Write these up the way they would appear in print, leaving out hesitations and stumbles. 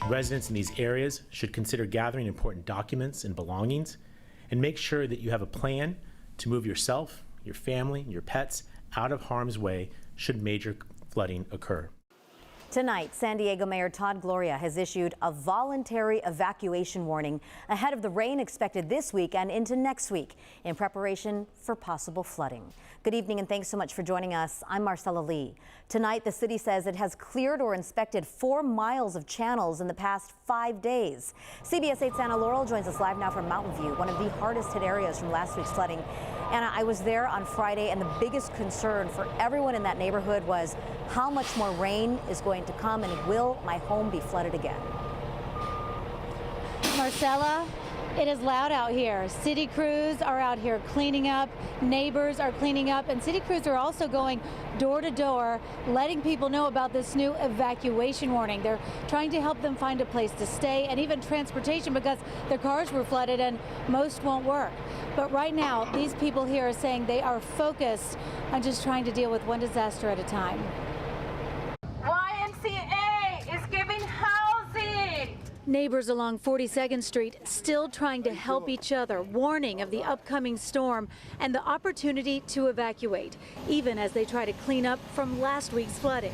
Residents in these areas should consider gathering important documents and belongings and make sure that you have a plan to move yourself, your family, your pets out of harm's way should major flooding occur. Tonight, San Diego Mayor Todd Gloria has issued a voluntary evacuation warning ahead of the rain expected this week and into next week in preparation for possible flooding. Good evening and thanks so much for joining us. I'm Marcella Lee. Tonight, the city says it has cleared or inspected 4 miles of channels in the past 5 days. CBS 8's Anna Laurel joins us live now from Mountain View, one of the hardest hit areas from last week's flooding. Anna, I was there on Friday, and the biggest concern for everyone in that neighborhood was how much more rain is going to come, and will my home be flooded again? Marcella, it is loud out here. City crews are out here cleaning up, neighbors are cleaning up, and city crews are also going door to door, letting people know about this new evacuation warning. They're trying to help them find a place to stay and even transportation because their cars were flooded and most won't work. But right now, these people here are saying they are focused on just trying to deal with one disaster at a time. YMCA is giving housing. Neighbors along 42nd Street still trying to help each other, warning of the upcoming storm and the opportunity to evacuate, even as they try to clean up from last week's flooding.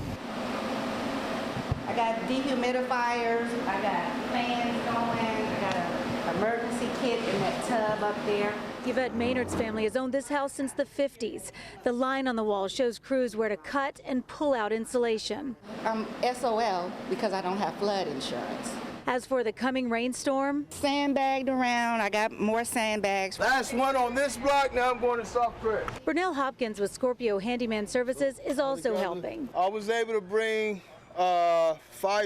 I got dehumidifiers, I got fans going, I got an emergency kit in that tub up there. Yvette Maynard's family has owned this house since the 50s. The line on the wall shows crews where to cut and pull out insulation. I'm SOL because I don't have flood insurance. As for the coming rainstorm, Sandbagged around, I got more sandbags. Last one on this block, now I'm going to Soft Creek. Brunel Hopkins with Scorpio Handyman Services is also helping. I was able to bring 5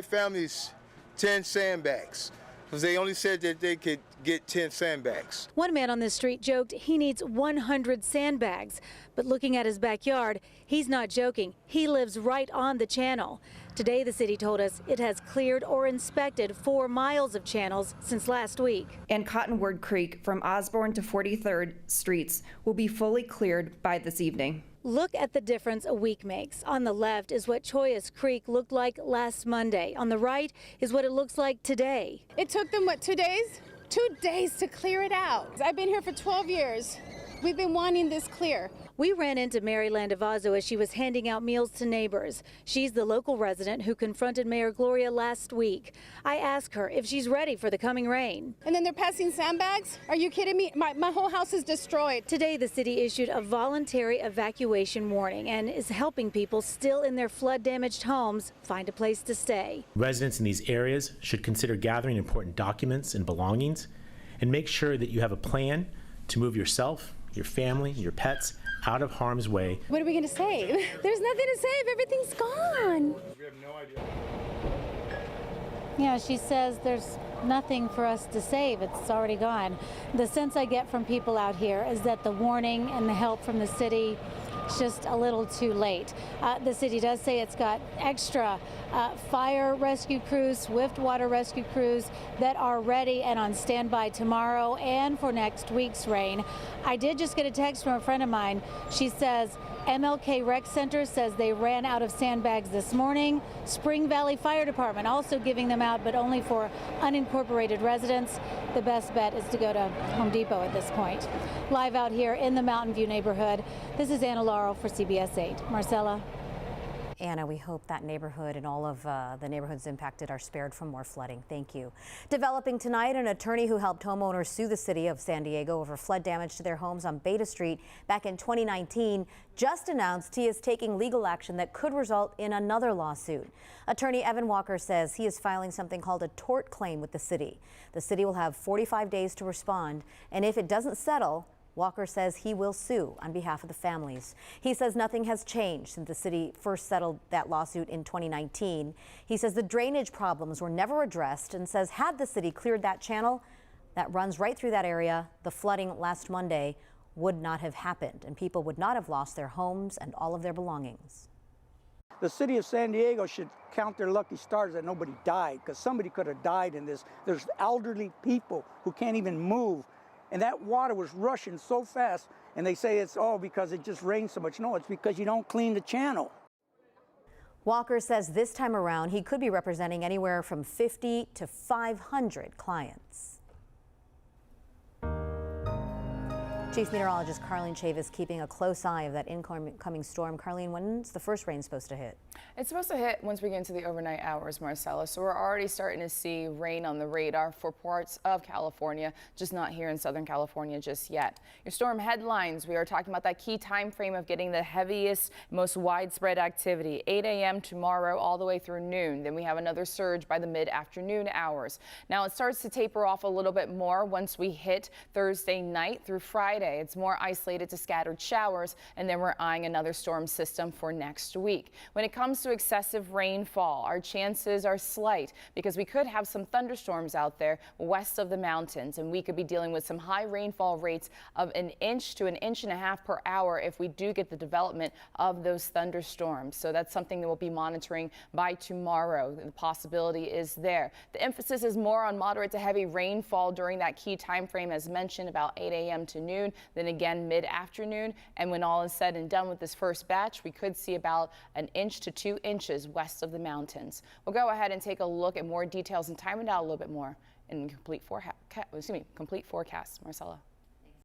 families 10 sandbags because they only said that they could get 10 sandbags. One man on this street joked he needs 100 sandbags, but looking at his backyard, he's not joking. He lives right on the channel. Today, the city told us it has cleared or inspected 4 miles of channels since last week. And Cottonwood Creek from Osborne to 43rd Streets will be fully cleared by this evening. Look at the difference a week makes. On the left is what Choyas Creek looked like last Monday. On the right is what it looks like today. It took them, what, 2 days? 2 days to clear it out. I've been here for 12 years. We've been wanting this clear. We ran into Mary Landavazo as she was handing out meals to neighbors. She's the local resident who confronted Mayor Gloria last week. I asked her if she's ready for the coming rain. And then they're passing sandbags? Are you kidding me? My whole house is destroyed. Today, the city issued a voluntary evacuation warning and is helping people still in their flood-damaged homes find a place to stay. Residents in these areas should consider gathering important documents and belongings and make sure that you have a plan to move yourself, your family, your pets out of harm's way. What are we going to save? There's nothing to save. Everything's gone. We have no idea. Yeah, she says there's nothing for us to save. It's already gone. The sense I get from people out here is that the warning and the help from the city is just a little too late. The city does say it's got extra fire rescue crews, swift water rescue crews that are ready and on standby tomorrow and for next week's rain. I did just get a text from a friend of mine. She says MLK Rec Center says they ran out of sandbags this morning. Spring Valley Fire Department also giving them out, but only for unincorporated residents. The best bet is to go to Home Depot at this point. Live out here in the Mountain View neighborhood, this is Anna Laurel for CBS 8. Marcella. Anna, we hope that neighborhood and all of the neighborhoods impacted are spared from more flooding. Thank you. Developing tonight, an attorney who helped homeowners sue the city of San Diego over flood damage to their homes on Beta Street back in 2019 just announced he is taking legal action that could result in another lawsuit. Attorney Evan Walker says he is filing something called a tort claim with the city. The city will have 45 days to respond, and if it doesn't settle, Walker says he will sue on behalf of the families. He says nothing has changed since the city first settled that lawsuit in 2019. He says the drainage problems were never addressed and says had the city cleared that channel that runs right through that area, the flooding last Monday would not have happened and people would not have lost their homes and all of their belongings. The city of San Diego should count their lucky stars that nobody died, because somebody could have died in this. There's elderly people who can't even move. And that water was rushing so fast, and they say it's all because it just rained so much. No, it's because you don't clean the channel. Walker says this time around he could be representing anywhere from 50 to 500 clients. Chief Meteorologist Carlene Chave is keeping a close eye of that incoming storm. Carlene, when's the first rain supposed to hit? It's supposed to hit once we get into the overnight hours, Marcella. So we're already starting to see rain on the radar for parts of California, just not here in Southern California just yet. Your storm headlines, we are talking about that key time frame of getting the heaviest, most widespread activity, 8 a.m. tomorrow all the way through noon. Then we have another surge by the mid-afternoon hours. Now it starts to taper off a little bit more once we hit Thursday night through Friday. It's more isolated to scattered showers, and then we're eyeing another storm system for next week. When it comes to excessive rainfall, our chances are slight because we could have some thunderstorms out there west of the mountains, and we could be dealing with some high rainfall rates of 1 inch to 1.5 inches per hour if we do get the development of those thunderstorms. So that's something that we'll be monitoring by tomorrow. The possibility is there. The emphasis is more on moderate to heavy rainfall during that key time frame, as mentioned, about 8 a.m. to noon. Then again mid-afternoon, and when all is said and done with this first batch, we could see about 1 inch to 2 inches west of the mountains. We'll go ahead and take a look at more details and time it out a little bit more in complete forecast. Marcella.